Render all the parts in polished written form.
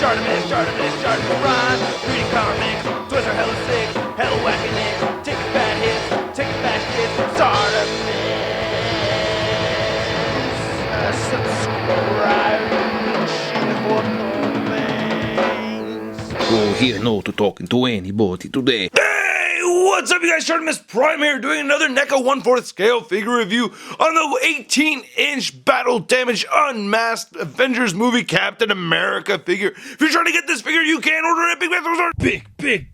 Articulation, rhyme, reading comics, toys are hella sick, hella whacking it, taking bad hits, taking bad shit, start a mix, subscribe, Go here, no to talking to anybody today. Hey, what's up, you guys? Artemis Prime here, doing another NECA 1/4 scale figure review on the 18-inch battle damaged unmasked Avengers movie Captain America figure. If you're trying to get this figure, you can order it at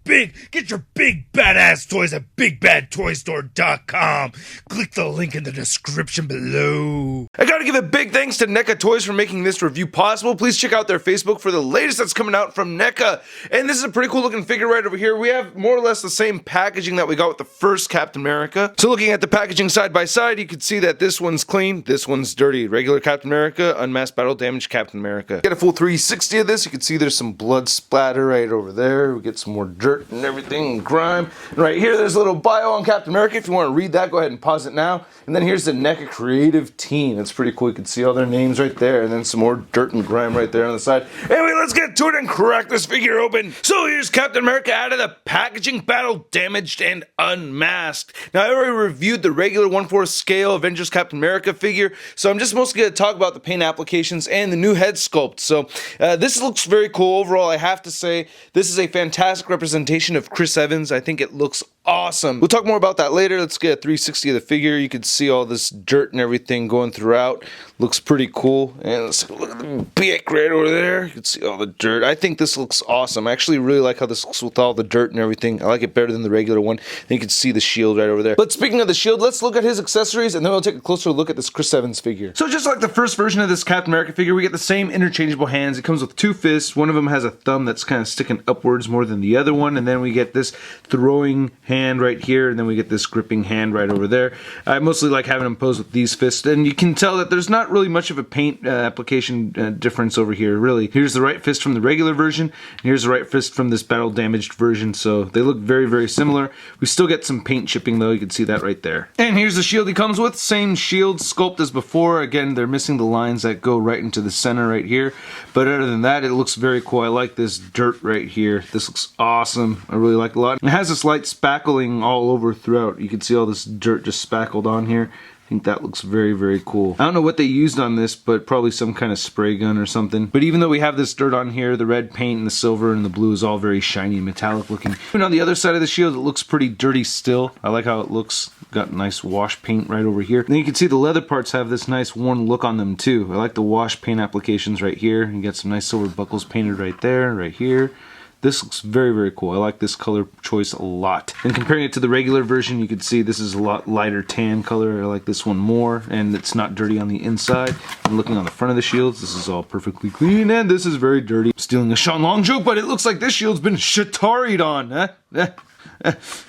Big. Get your big badass toys at BigBadToyStore.com. Click the link in the description below. I gotta give a big thanks to NECA Toys for making this review possible. Please check out their Facebook for the latest that's coming out from NECA. And this is a pretty cool looking figure right over here. We have more or less the same packaging that we got with the first Captain America. So looking at the packaging side by side, you can see that this one's clean, this one's dirty. Regular Captain America, unmasked battle damaged Captain America. Get a full 360 of this. You can see there's some blood splatter right over there. We get some more dirt and everything and grime. And right here, there's a little bio on Captain America. If you want to read that, go ahead and pause it now. And then here's the NECA creative team. It's pretty cool. You can see all their names right there. And then some more dirt and grime right there on the side. Anyway, let's get to it and crack this figure open. So here's Captain America out of the packaging, battle damaged and unmasked. Now, I already reviewed the regular 1/4 scale Avengers Captain America figure. So I'm just mostly going to talk about the paint applications and the new head sculpt. So this looks very cool. Overall, I have to say, this is a fantastic representation of Chris Evans. I think it looks awesome. We'll talk more about that later. Let's get a 360 of the figure. You can see all this dirt and everything going throughout. Looks pretty cool. And let's look at the back right over there. You can see all the dirt. I think this looks awesome. I actually really like how this looks with all the dirt and everything. I like it better than the regular one. And you can see the shield right over there. But speaking of the shield, let's look at his accessories and then we'll take a closer look at this Chris Evans figure. So just like the first version of this Captain America figure, we get the same interchangeable hands. It comes with two fists. One of them has a thumb that's kind of sticking upwards more than the other one. And then we get this throwing hand right here. And then we get this gripping hand right over there. I mostly like having them posed with these fists. And you can tell that there's not really much of a paint application difference over here, really. Here's the right fist from the regular version. And here's the right fist from this battle damaged version. So they look very, very similar. We still get some paint chipping though. You can see that right there. And here's the shield he comes with. Same shield sculpt as before. Again, they're missing the lines that go right into the center right here. But other than that, it looks very cool. I like this dirt right here. This looks awesome. I really like it a lot. It has this light spackling all over throughout. You can see all this dirt just spackled on here. I think that looks very, very cool. I don't know what they used on this, but probably some kind of spray gun or something. But even though we have this dirt on here, the red paint and the silver and the blue is all very shiny and metallic looking. Even on the other side of the shield, it looks pretty dirty still. I like how it looks. Got nice wash paint right over here. And then you can see the leather parts have this nice worn look on them too. I like the wash paint applications right here. You got some nice silver buckles painted right there, right here. This looks very, very cool. I like this color choice a lot. And comparing it to the regular version, you can see this is a lot lighter tan color. I like this one more, and it's not dirty on the inside. And looking on the front of the shields, this is all perfectly clean, and this is very dirty. Stealing a Sean Long joke, but it looks like this shield's been Shatari'd on, huh?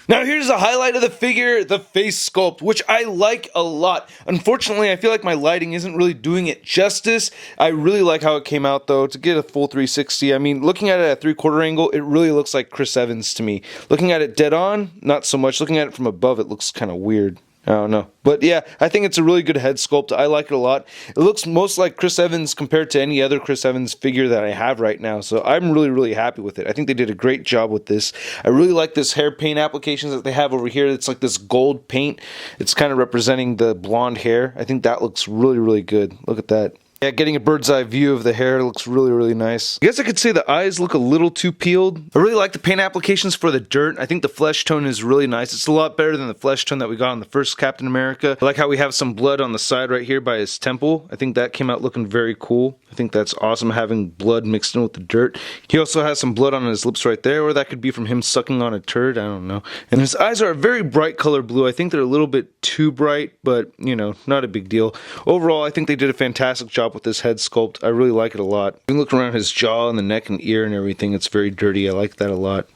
Now here's the highlight of the figure, the face sculpt, which I like a lot. Unfortunately, I feel like my lighting isn't really doing it justice. I really like how it came out though, to get a full 360. I mean, looking at it at a 3/4 angle, it really looks like Chris Evans to me. Looking at it dead on, not so much. Looking at it from above, it looks kind of weird. I don't know. But yeah, I think it's a really good head sculpt. I like it a lot. It looks most like Chris Evans compared to any other Chris Evans figure that I have right now. So I'm really, really happy with it. I think they did a great job with this. I really like this hair paint applications that they have over here. It's like this gold paint. It's kind of representing the blonde hair. I think that looks really, really good. Look at that. Yeah, getting a bird's eye view of the hair looks really, really nice. I guess I could say the eyes look a little too peeled. I really like the paint applications for the dirt. I think the flesh tone is really nice. It's a lot better than the flesh tone that we got on the first Captain America. I like how we have some blood on the side right here by his temple. I think that came out looking very cool. I think that's awesome having blood mixed in with the dirt. He also has some blood on his lips right there, or that could be from him sucking on a turd. I don't know. And his eyes are a very bright color blue. I think they're a little bit too bright, but you know, not a big deal. Overall, I think they did a fantastic job with this head sculpt. I really like it a lot. You can look around his jaw and the neck and ear and everything. It's very dirty. I like that a lot.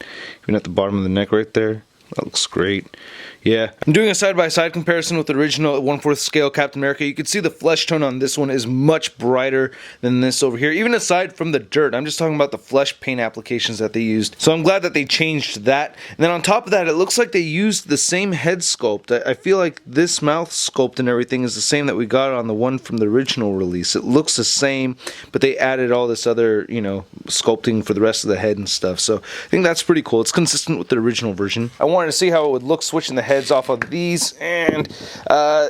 Even at the bottom of the neck right there. That looks great. Yeah, I'm doing a side-by-side comparison with the original 1/4 scale Captain America. You can see the flesh tone on this one is much brighter than this over here, even aside from the dirt. I'm just talking about the flesh paint applications that they used. So I'm glad that they changed that. And then on top of that, it looks like they used the same head sculpt. I feel like this mouth sculpt and everything is the same that we got on the one from the original release. It looks the same, but they added all this other, you know, sculpting for the rest of the head and stuff. So I think that's pretty cool. It's consistent with the original version. I wanted to see how it would look switching the heads off of these, and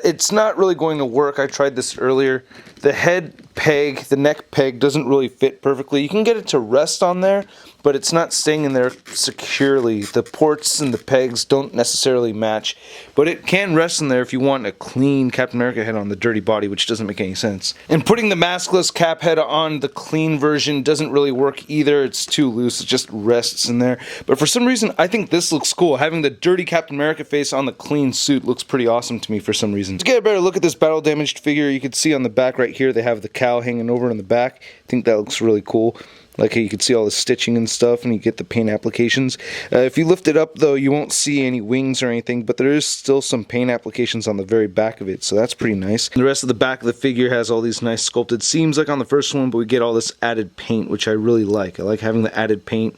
it's not really going to work. I tried this earlier. The head peg, the neck peg, doesn't really fit perfectly. You can get it to rest on there, but it's not staying in there securely. The ports and the pegs don't necessarily match, but it can rest in there if you want a clean Captain America head on the dirty body, which doesn't make any sense. And putting the maskless cap head on the clean version doesn't really work either. It's too loose. It just rests in there. But for some reason, I think this looks cool. Having the dirty Captain America face on the clean suit looks pretty awesome to me for some reason. To get a better look at this battle damaged figure, you can see on the back right here, they have the cow hanging over in the back. I think that looks really cool. Like how you can see all the stitching and stuff, and you get the paint applications. If you lift it up though, you won't see any wings or anything, but there is still some paint applications on the very back of it, so that's pretty nice. And the rest of the back of the figure has all these nice sculpted seams like on the first one, but we get all this added paint, which I really like. I like having the added paint.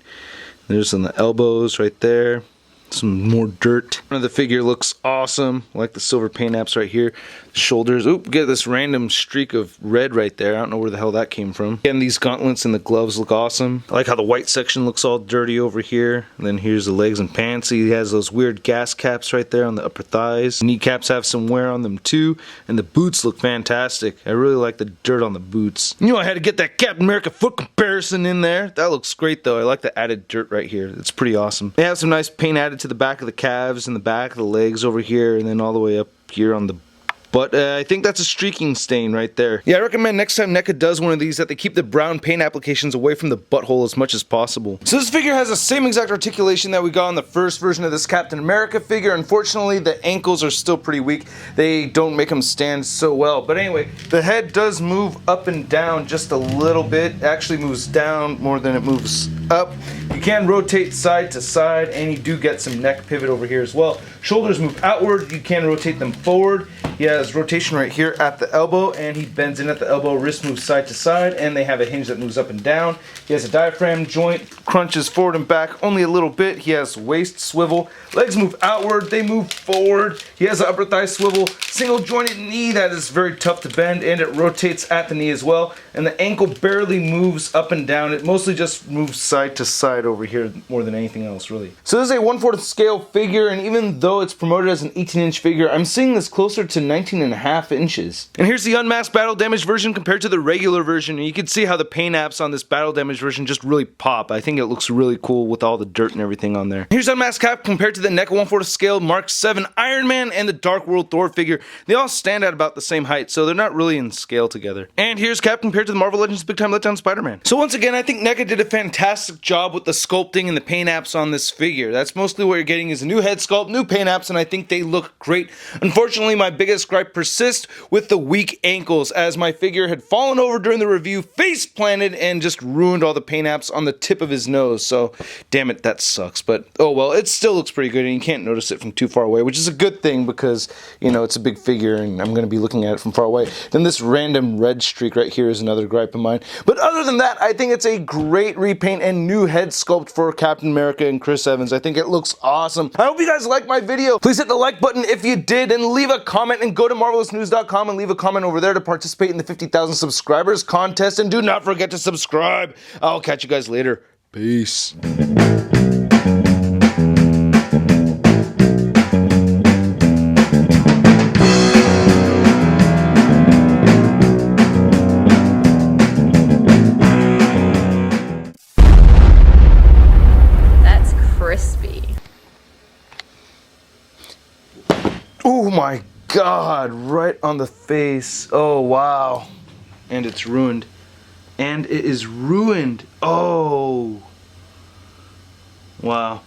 There's on the elbows right there. Some more dirt. Front of the figure looks awesome. I like the silver paint apps right here. Shoulders. Oop, get this random streak of red right there. I don't know where the hell that came from. Again, these gauntlets and the gloves look awesome. I like how the white section looks all dirty over here. And then here's the legs and pants. He has those weird gas caps right there on the upper thighs. Kneecaps have some wear on them too. And the boots look fantastic. I really like the dirt on the boots. You know, I had to get that Captain America foot comparison in there. That looks great though. I like the added dirt right here. It's pretty awesome. They have some nice paint added to the back of the calves and the back of the legs over here, and then all the way up here on the butt. I think that's a streaking stain right there. Yeah, I recommend next time NECA does one of these that they keep the brown paint applications away from the butthole as much as possible. So this figure has the same exact articulation that we got on the first version of this Captain America figure. Unfortunately, the ankles are still pretty weak. They don't make them stand so well. But anyway, the head does move up and down just a little bit. It actually moves down more than it moves up. You can rotate side to side, and you do get some neck pivot over here as well. Shoulders move outward. You can rotate them forward. He has rotation right here at the elbow, and he bends in at the elbow. Wrist moves side to side, and they have a hinge that moves up and down. He has a diaphragm joint, crunches forward and back only a little bit. He has waist swivel. Legs move outward, they move forward. He has an upper thigh swivel. Single jointed knee that is very tough to bend, and it rotates at the knee as well. And the ankle barely moves up and down. It mostly just moves side to side over here more than anything else, really. So this is a 1/4 scale figure, and even though it's promoted as an 18-inch figure, I'm seeing this closer to 19.5 inches. And here's the unmasked battle damage version compared to the regular version, and you can see how the paint apps on this battle damage version just really pop. I think it looks really cool with all the dirt and everything on there. Here's unmasked Cap compared to the NECA 1/4 scale Mark 7 Iron Man and the Dark World Thor figure. They all stand at about the same height, so they're not really in scale together. And here's Cap compared to the Marvel Legends Big Time Letdown Spider-Man. So once again, I think NECA did a fantastic job with the sculpting and the paint apps on this figure. That's mostly what you're getting is a new head sculpt, new paint apps, and I think they look great. Unfortunately, my biggest gripe persists with the weak ankles, as my figure had fallen over during the review, face planted, and just ruined all the paint apps on the tip of his nose. So, damn it, that sucks. But, oh well, it still looks pretty good, and you can't notice it from too far away, which is a good thing because, you know, it's a big figure, and I'm going to be looking at it from far away. Then this random red streak right here is another gripe of mine. But other than that, I think it's a great repaint and new head sculpt for Captain America and Chris Evans. I think it looks awesome. I hope you guys liked my video. Please hit the like button if you did, and leave a comment, and go to marvelousnews.com and leave a comment over there to participate in the 50,000 subscribers contest, and do not forget to subscribe. I'll catch you guys later. Peace. That's crispy. Oh my God, right on the face. Oh wow. And it's ruined. And it is ruined. Oh. Wow.